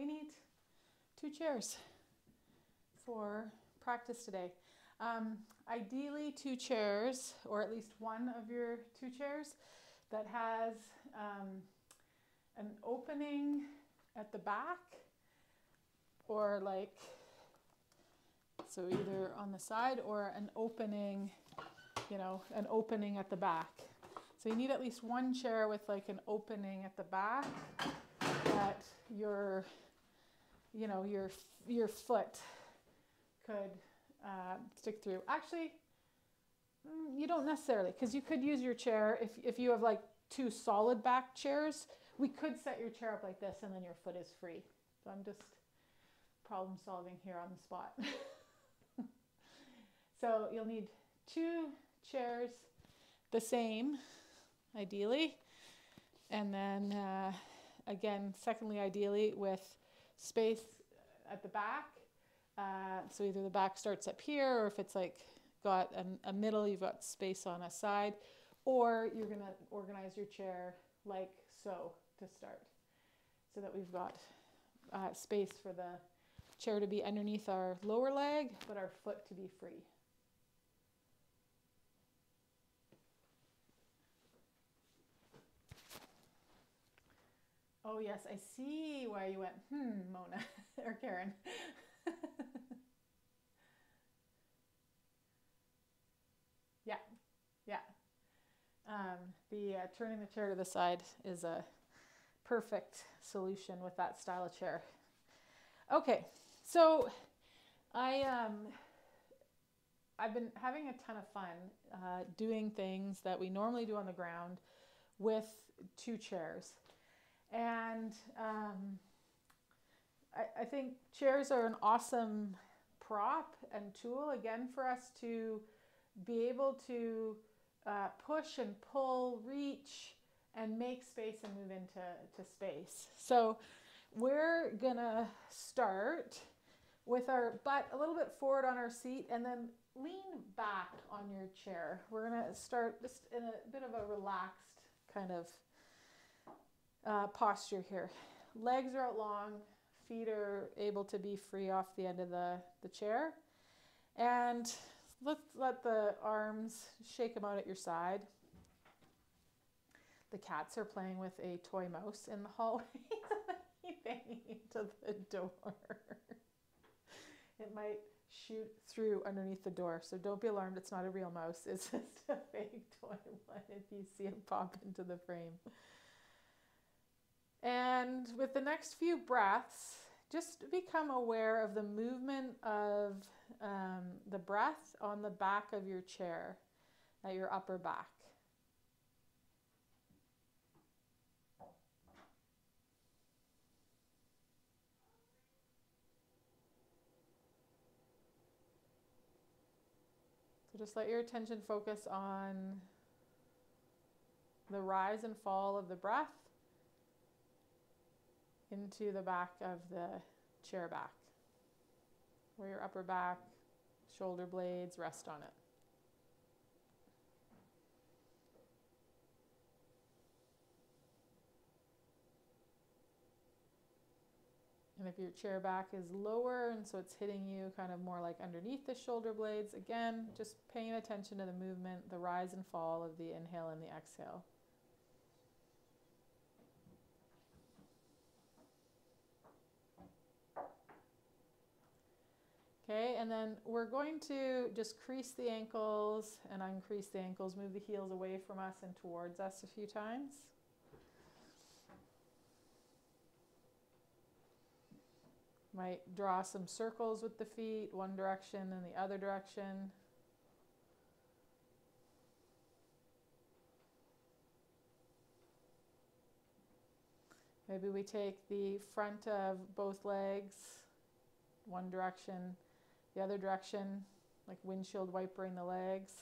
we need 2 chairs for practice today. Ideally 2 chairs, or at least one of your 2 chairs that has an opening at the back, or like, so either on the side or an opening, an opening at the back. So you need at least one chair with like an opening at the back that your foot could stick through. Actually, you don't necessarily, because you could use your chair, if you have like 2 solid back chairs, we could set your chair up like this and then your foot is free. So I'm just problem solving here on the spot. So you'll need 2 chairs, the same, ideally. And then again, secondly, ideally with space at the back. So either the back starts up here, or if it's like got a middle, you've got space on a side, or you're going to organize your chair like so to start, so that we've got space for the chair to be underneath our lower leg, but our foot to be free. Oh yes, I see why you went, Mona, or Karen. Yeah. Turning the chair to the side is a perfect solution with that style of chair. Okay, so I've been having a ton of fun doing things that we normally do on the ground with 2 chairs. And I think chairs are an awesome prop and tool, again, for us to be able to push and pull, reach, and make space and move into space. So we're gonna start with our butt a little bit forward on our seat and then lean back on your chair. We're gonna start just in a bit of a relaxed kind of posture here. Legs are out long, feet are able to be free off the end of the chair. And let's let the arms shake them out at your side. The cats are playing with a toy mouse in the hallway. Keep banging into the door. It might shoot through underneath the door, so don't be alarmed. It's not a real mouse. It's just a fake toy one if you see it pop into the frame. And with the next few breaths, just become aware of the movement of the breath on the back of your chair, at your upper back. So just let your attention focus on the rise and fall of the breath into the back of the chair back, where your upper back, shoulder blades rest on it. And if your chair back is lower, and so it's hitting you kind of more like underneath the shoulder blades, again, just paying attention to the movement, the rise and fall of the inhale and the exhale. Okay, and then we're going to just crease the ankles and uncrease the ankles, move the heels away from us and towards us a few times. Might draw some circles with the feet, one direction and the other direction. Maybe we take the front of both legs, one direction, the other direction, like windshield wipering the legs.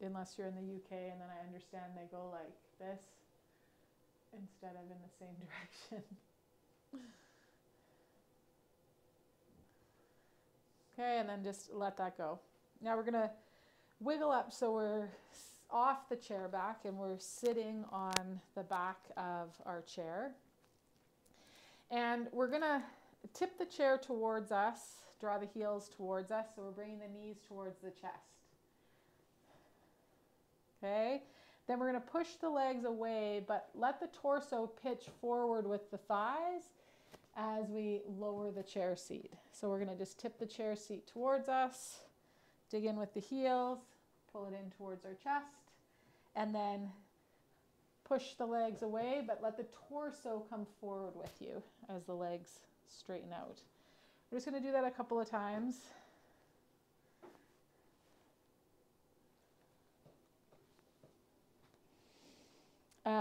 Unless you're in the UK, and then I understand they go like this instead of in the same direction. Okay, and then just let that go. Now we're going to wiggle up so we're off the chair back and we're sitting on the back of our chair. And we're going to tip the chair towards us, draw the heels towards us, so we're bringing the knees towards the chest. Okay, then we're going to push the legs away, but let the torso pitch forward with the thighs as we lower the chair seat. So we're going to just tip the chair seat towards us, dig in with the heels, pull it in towards our chest, and then push the legs away, but let the torso come forward with you as the legs straighten out. We're just going to do that a couple of times.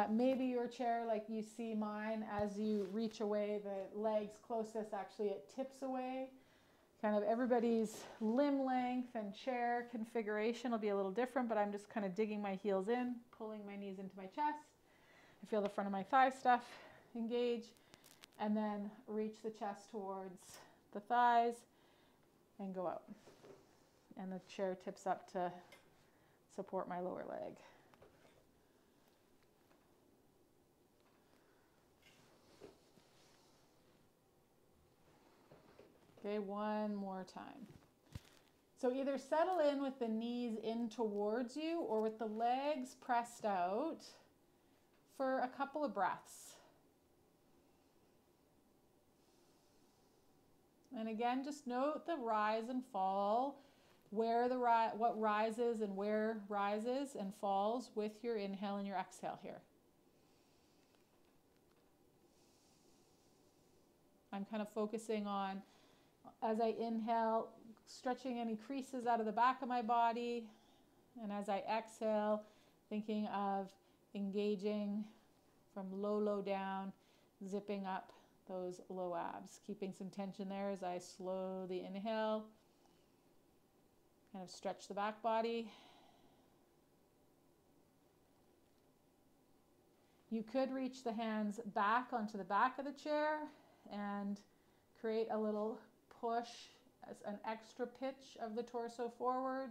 Maybe your chair, like you see mine, as you reach away, the legs closest, actually it tips away. Kind of everybody's limb length and chair configuration will be a little different, but I'm just kind of digging my heels in, pulling my knees into my chest. I feel the front of my thigh stuff engage, and then reach the chest towards the thighs and go out. And the chair tips up to support my lower leg. Okay, one more time. So either settle in with the knees in towards you or with the legs pressed out for a couple of breaths. And again, just note the rise and fall, where what rises and where rises and falls with your inhale and your exhale here. I'm kind of focusing on, as I inhale, stretching any creases out of the back of my body, and as I exhale, thinking of engaging from low down, zipping up those low abs, keeping some tension there as I slowly inhale, kind of stretch the back body. You could reach the hands back onto the back of the chair and create a little push as an extra pitch of the torso forward,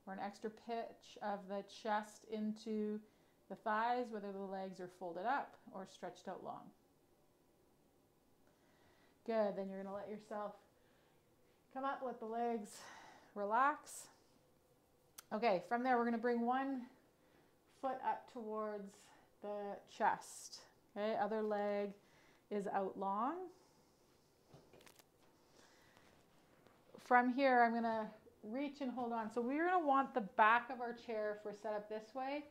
or an extra pitch of the chest into the thighs, whether the legs are folded up or stretched out long. Good, then you're going to let yourself come up, let the legs relax. Okay, from there we're going to bring one foot up towards the chest. Okay, other leg is out long. From here, I'm going to reach and hold on. So we're going to want the back of our chair, if we're set up this way,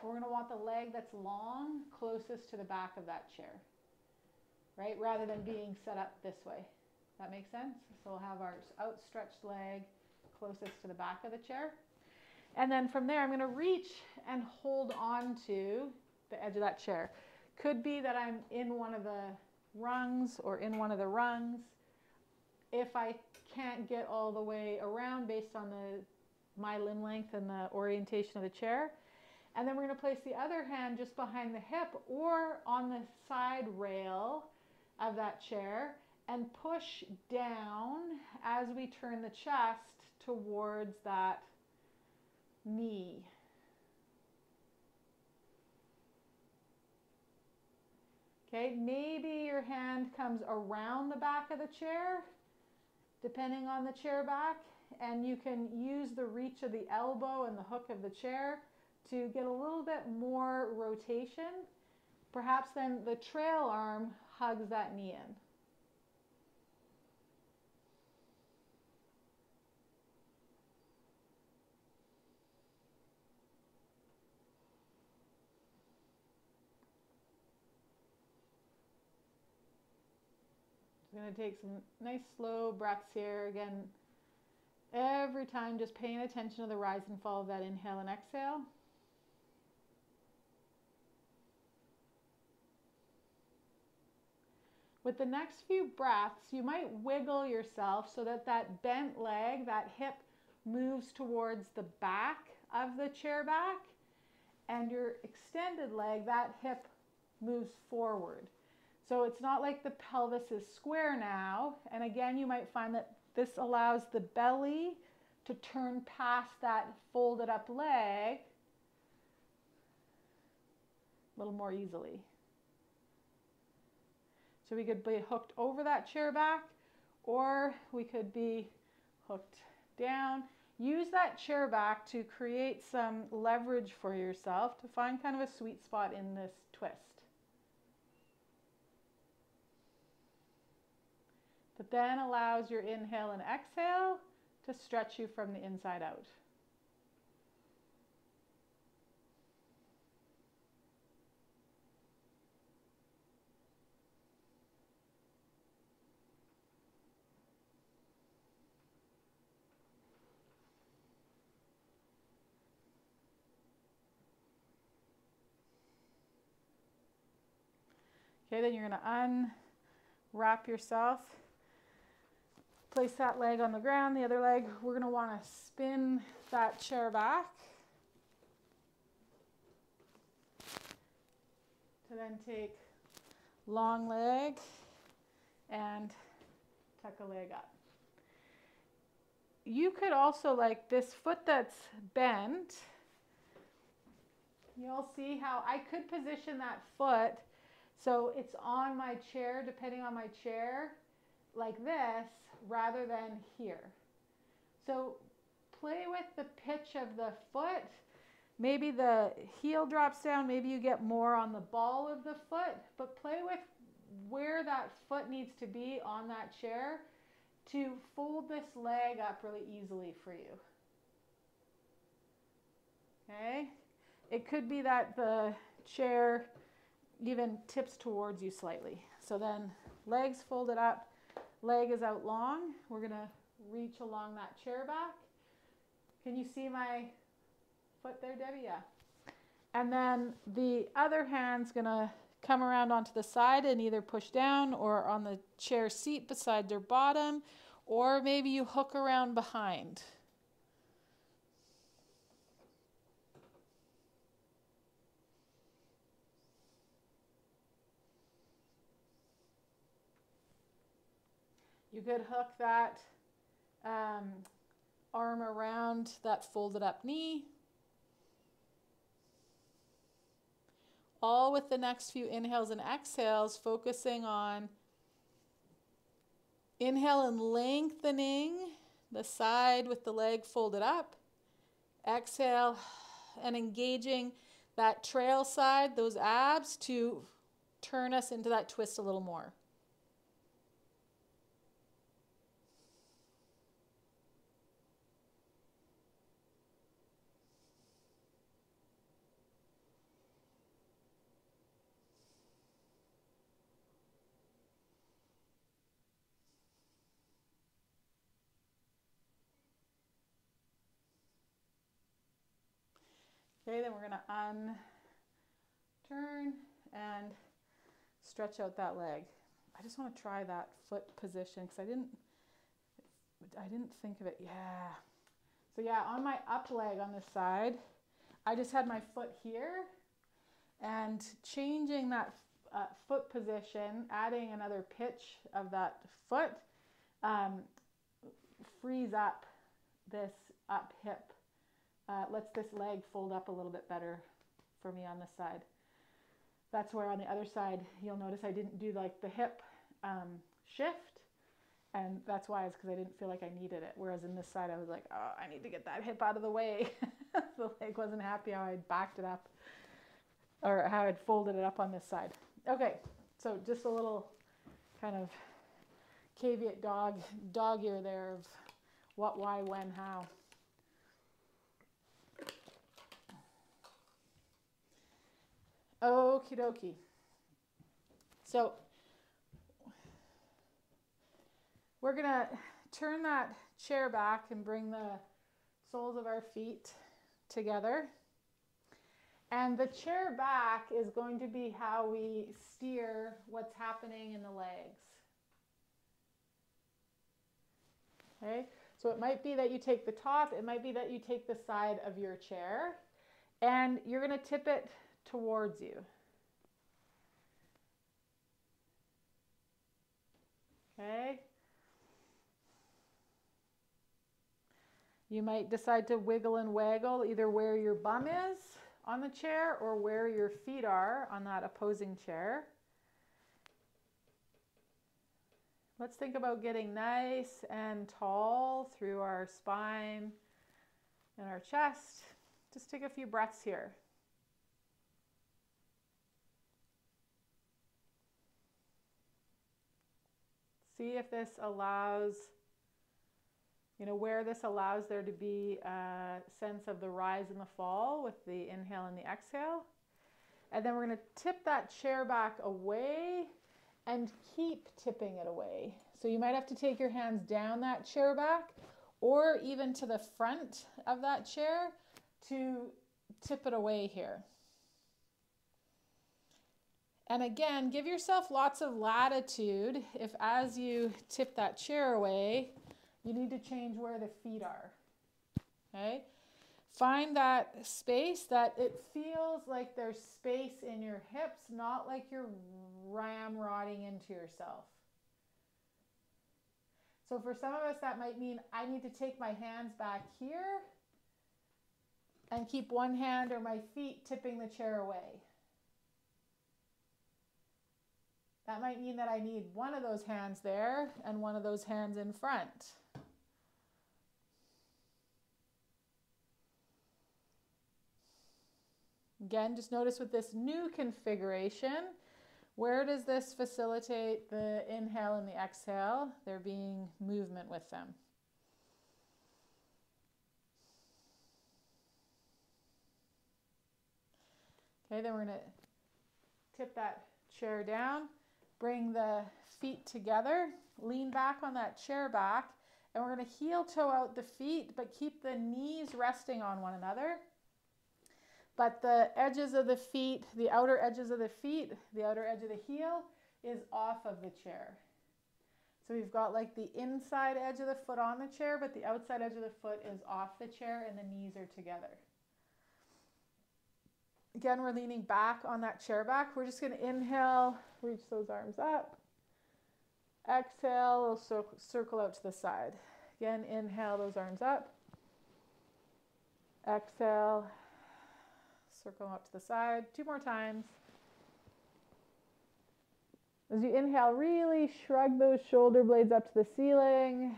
we're going to want the leg that's long closest to the back of that chair, right? Rather than being set up this way. That makes sense? So we'll have our outstretched leg closest to the back of the chair. And then from there, I'm going to reach and hold on to the edge of that chair. Could be that I'm in one of the rungs or in one of the rungs. If I can't get all the way around based on my limb length and the orientation of the chair. And then we're going to place the other hand just behind the hip or on the side rail of that chair and push down as we turn the chest towards that knee. Okay, maybe your hand comes around the back of the chair, depending on the chair back, and you can use the reach of the elbow and the hook of the chair to get a little bit more rotation. Perhaps then the trail arm hugs that knee in. I'm going to take some nice slow breaths here. Again, every time just paying attention to the rise and fall of that inhale and exhale. With the next few breaths, you might wiggle yourself so that that bent leg, that hip, moves towards the back of the chair back, and your extended leg, that hip, moves forward. So it's not like the pelvis is square now. And again, you might find that this allows the belly to turn past that folded up leg a little more easily. So we could be hooked over that chair back, or we could be hooked down. Use that chair back to create some leverage for yourself to find kind of a sweet spot in this twist. That then allows your inhale and exhale to stretch you from the inside out. Okay, then you're going to unwrap yourself. Place that leg on the ground. The other leg, we're going to want to spin that chair back. To then take long leg and tuck a leg up. You could also, like this foot that's bent, you'll see how I could position that foot so it's on my chair, depending on my chair, like this, rather than here. So play with the pitch of the foot. Maybe the heel drops down, maybe you get more on the ball of the foot, but play with where that foot needs to be on that chair to fold this leg up really easily for you. Okay? It could be that the chair even tips towards you slightly. So then legs folded up, leg is out long. We're going to reach along that chair back. Can you see my foot there, Debbie? Yeah. And then the other hand's going to come around onto the side and either push down or on the chair seat beside their bottom, or maybe you hook around behind. You could hook that arm around that folded up knee. All with the next few inhales and exhales, focusing on inhale and lengthening the side with the leg folded up. Exhale and engaging that trail side, those abs, to turn us into that twist a little more. Okay, then we're going to turn and stretch out that leg. I just want to try that foot position because I didn't think of it. Yeah. So yeah, on my up leg on this side, I just had my foot here, and changing that foot position, adding another pitch of that foot, frees up this up hip. Lets this leg fold up a little bit better for me on this side. That's where on the other side, you'll notice I didn't do like the hip shift, and that's why, it's because I didn't feel like I needed it. Whereas in this side, I was like, oh, I need to get that hip out of the way. The leg wasn't happy how I'd backed it up, or how I'd folded it up on this side. Okay, so just a little kind of caveat dog ear there of what, why, when, how. Okie dokie. So we're going to turn that chair back and bring the soles of our feet together. And the chair back is going to be how we steer what's happening in the legs. Okay, so it might be that you take the top, it might be that you take the side of your chair, and you're going to tip it towards you. Okay. You might decide to wiggle and waggle either where your bum is on the chair or where your feet are on that opposing chair. Let's think about getting nice and tall through our spine and our chest. Just take a few breaths here. See if this allows, where this allows there to be a sense of the rise and the fall with the inhale and the exhale. And then we're going to tip that chair back away and keep tipping it away. So you might have to take your hands down that chair back or even to the front of that chair to tip it away here. And again, give yourself lots of latitude if as you tip that chair away, you need to change where the feet are. Okay? Find that space that it feels like there's space in your hips, not like you're ramrodding into yourself. So for some of us, that might mean I need to take my hands back here and keep one hand or my feet tipping the chair away. That might mean that I need one of those hands there and one of those hands in front. Again, just notice with this new configuration, where does this facilitate the inhale and the exhale? There being movement with them. Okay, then we're going to tip that chair down, bring the feet together, lean back on that chair back, and we're going to heel toe out the feet, but keep the knees resting on one another. But the edges of the feet, the outer edges of the feet, the outer edge of the heel is off of the chair. So we've got like the inside edge of the foot on the chair, but the outside edge of the foot is off the chair and the knees are together. Again, we're leaning back on that chair back. We're just going to inhale, reach those arms up. Exhale, we'll circle out to the side. Again, inhale those arms up. Exhale. Circle out to the side. 2 more times. As you inhale, really shrug those shoulder blades up to the ceiling.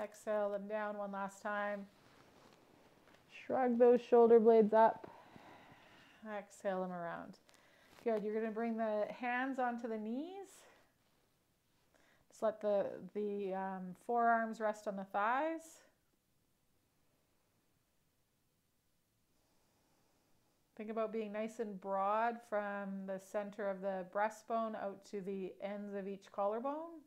Exhale them down one last time. Shrug those shoulder blades up. Exhale them around. Good. You're going to bring the hands onto the knees. Just let the forearms rest on the thighs. Think about being nice and broad from the center of the breastbone out to the ends of each collarbone.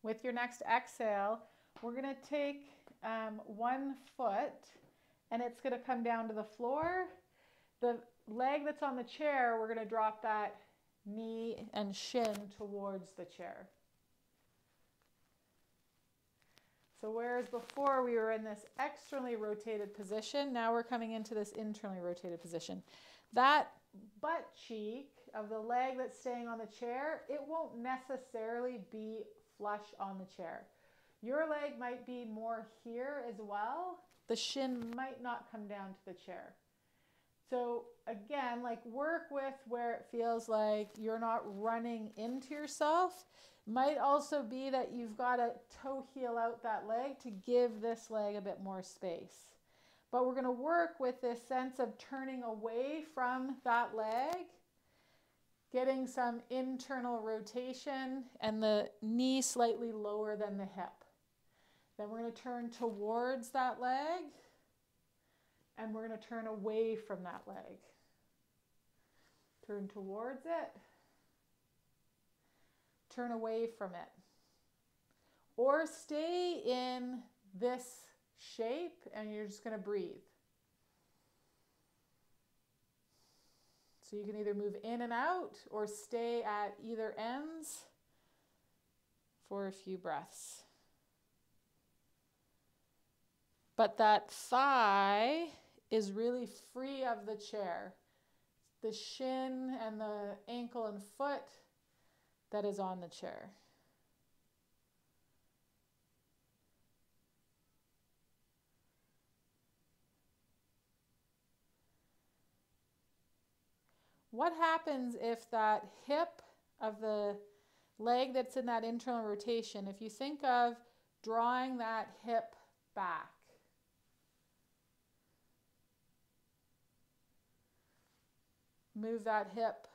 With your next exhale, we're going to take one foot and it's going to come down to the floor. The leg that's on the chair, we're going to drop that knee and shin towards the chair. So whereas before we were in this externally rotated position, now we're coming into this internally rotated position. That butt cheek of the leg that's staying on the chair, it won't necessarily be flush on the chair. Your leg might be more here as well. The shin might not come down to the chair. So again, like work with where it feels like you're not running into yourself. Might also be that you've got to toe heel out that leg to give this leg a bit more space. But we're going to work with this sense of turning away from that leg, getting some internal rotation and the knee slightly lower than the hip. Then we're going to turn towards that leg and we're going to turn away from that leg. Turn towards it. Turn away from it. Or stay in this shape and you're just going to breathe. So So you can either move in and out or stay at either ends for a few breaths. But that thigh is really free of the chair. The shin and the ankle and foot that is on the chair. What happens if that hip of the leg that's in that internal rotation, if you think of drawing that hip back, move that hip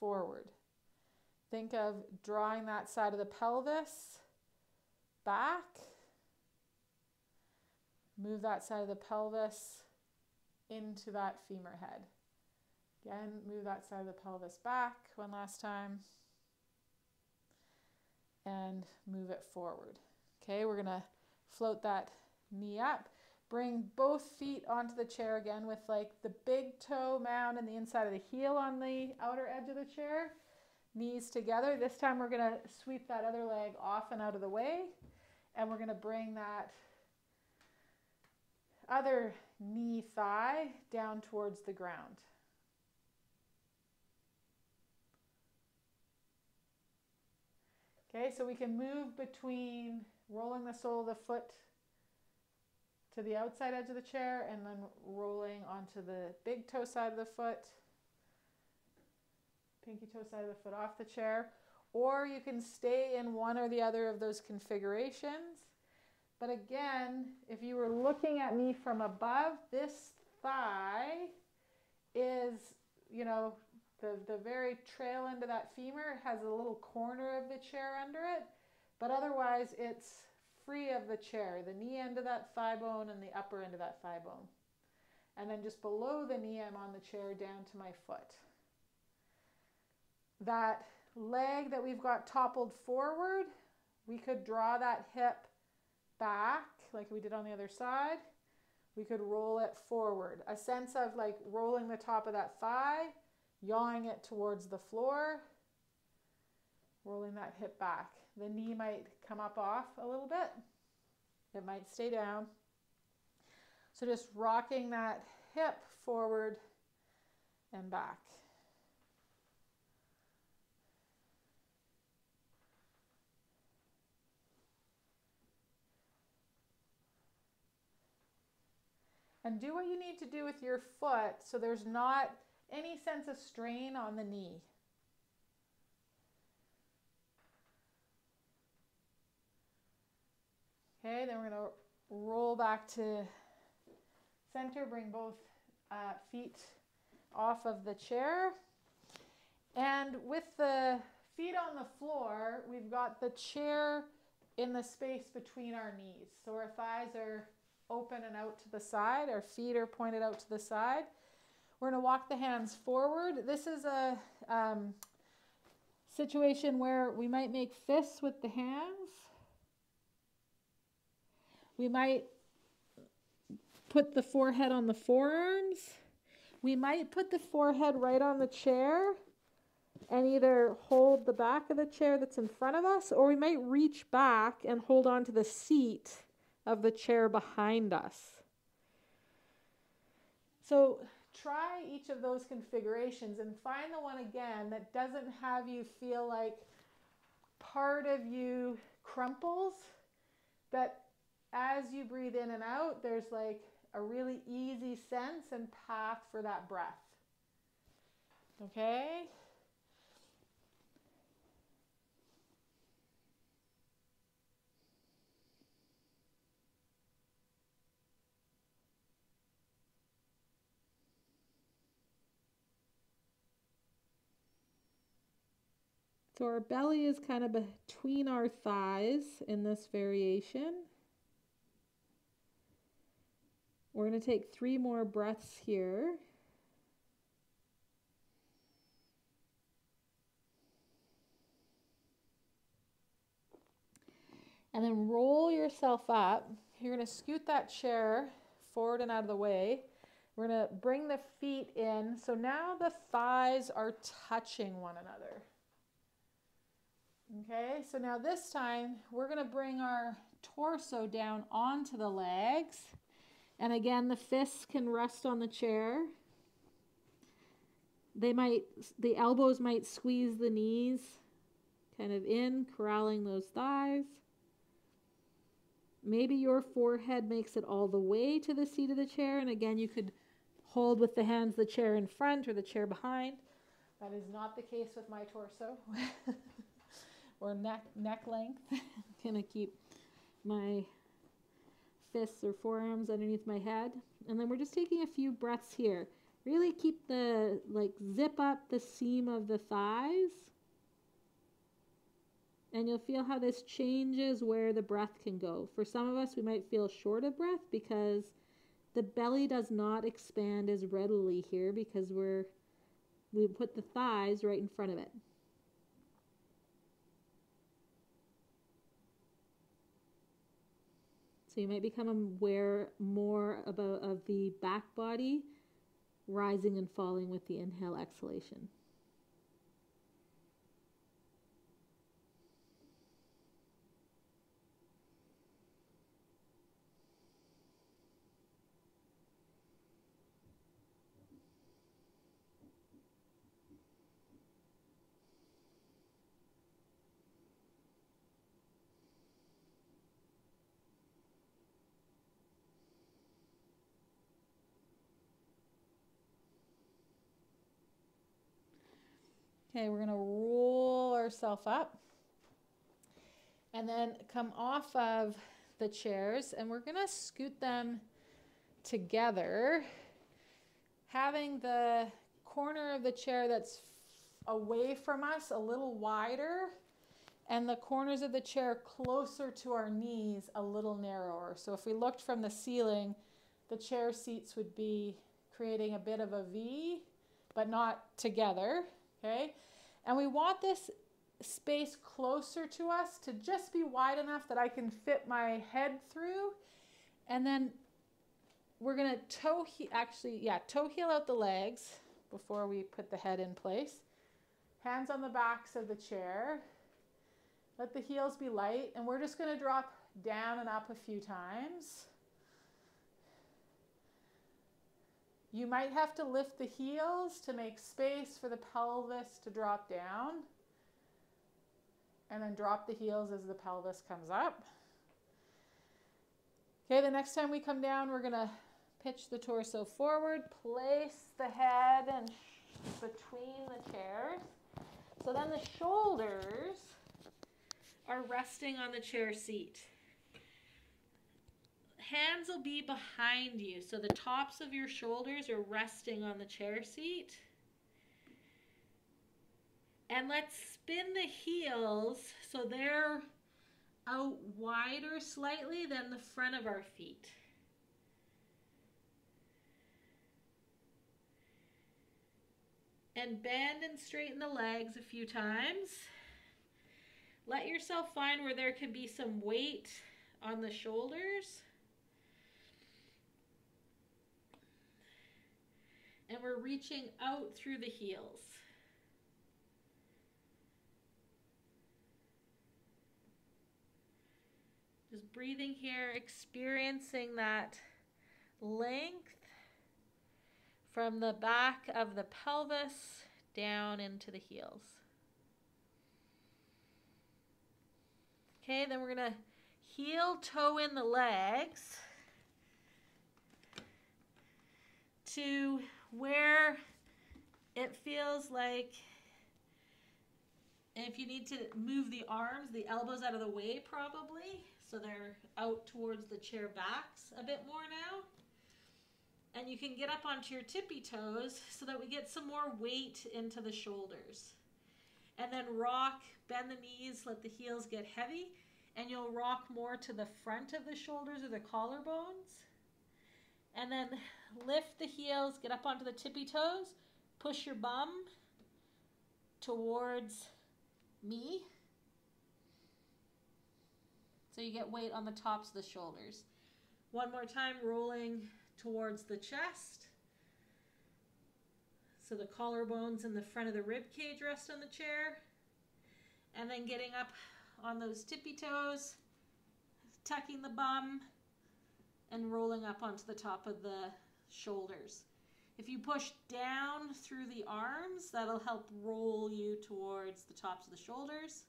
forward. Think of drawing that side of the pelvis back. Move that side of the pelvis into that femur head. Again, move that side of the pelvis back one last time. And move it forward. Okay, we're going to float that knee up. Bring both feet onto the chair again with like the big toe mound and the inside of the heel on the outer edge of the chair. Knees together. This time we're going to sweep that other leg off and out of the way. And we're going to bring that other knee thigh down towards the ground. Okay, so we can move between rolling the sole of the foot to the outside edge of the chair and then rolling onto the big toe side of the foot, pinky toe side of the foot off the chair, or you can stay in one or the other of those configurations. But again, if you were looking at me from above, this thigh is, you know, the very trail end of that femur has a little corner of the chair under it, but otherwise it's free of the chair, the knee end of that thigh bone and the upper end of that thigh bone. And then just below the knee, I'm on the chair down to my foot. That leg that we've got toppled forward, we could draw that hip back like we did on the other side. We could roll it forward. A sense of like rolling the top of that thigh, yawing it towards the floor, rolling that hip back. The knee might come up off a little bit. It might stay down. So just rocking that hip forward and back. And do what you need to do with your foot so there's not any sense of strain on the knee. Okay, then we're going to roll back to center, bring both feet off of the chair. And with the feet on the floor, we've got the chair in the space between our knees. So our thighs are open and out to the side. Our feet are pointed out to the side. We're going to walk the hands forward. This is a situation where we might make fists with the hands. We might put the forehead on the forearms. We might put the forehead right on the chair and either hold the back of the chair that's in front of us, or we might reach back and hold on to the seat of the chair behind us. So try each of those configurations and find the one again that doesn't have you feel like part of you crumples, that as you breathe in and out, there's like a really easy sense and path for that breath. Okay? So our belly is kind of between our thighs in this variation. We're going to take 3 more breaths here. And then roll yourself up. You're going to scoot that chair forward and out of the way. We're going to bring the feet in. So now the thighs are touching one another. Okay, so now this time we're going to bring our torso down onto the legs. And again, the fists can rest on the chair. The elbows might squeeze the knees kind of in, corralling those thighs. Maybe your forehead makes it all the way to the seat of the chair. And again, you could hold with the hands the chair in front or the chair behind. That is not the case with my torso or neck length. I'm going to keep my fists or forearms underneath my head. And then we're just taking a few breaths here. Really keep zip up the seam of the thighs. And you'll feel how this changes where the breath can go. For some of us, we might feel short of breath because the belly does not expand as readily here because we put the thighs right in front of it. So you might become aware more of the back body rising and falling with the inhale, exhalation. Okay, we're going to roll ourselves up and then come off of the chairs, and we're going to scoot them together, having the corner of the chair that's away from us a little wider and the corners of the chair closer to our knees a little narrower. So if we looked from the ceiling, the chair seats would be creating a bit of a V, but not together. Okay, and we want this space closer to us to just be wide enough that I can fit my head through. And then we're going to toe heel out the legs before we put the head in place. Hands on the backs of the chair. Let the heels be light, and we're just going to drop down and up a few times. You might have to lift the heels to make space for the pelvis to drop down, and then drop the heels as the pelvis comes up. Okay, the next time we come down, we're going to pitch the torso forward, place the head and between the chairs. So then the shoulders are resting on the chair seat. Hands will be behind you, so the tops of your shoulders are resting on the chair seat. And let's spin the heels so they're out wider slightly than the front of our feet. And bend and straighten the legs a few times. Let yourself find where there could be some weight on the shoulders. And we're reaching out through the heels. Just breathing here, experiencing that length from the back of the pelvis down into the heels. Okay, then we're going to heel toe in the legs to where it feels like, and if you need to move the arms, the elbows out of the way probably, so they're out towards the chair backs a bit more now. And you can get up onto your tippy toes so that we get some more weight into the shoulders. And then rock, bend the knees, let the heels get heavy, and you'll rock more to the front of the shoulders or the collarbones. And then lift the heels, get up onto the tippy toes, push your bum towards me. So you get weight on the tops of the shoulders. One more time, rolling towards the chest. So the collarbones and the front of the rib cage rest on the chair. And then getting up on those tippy toes, tucking the bum, and rolling up onto the top of the shoulders. If you push down through the arms, that'll help roll you towards the tops of the shoulders.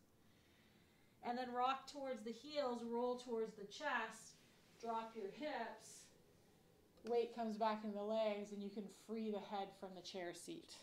And then rock towards the heels, roll towards the chest, drop your hips. Weight comes back in the legs and you can free the head from the chair seat.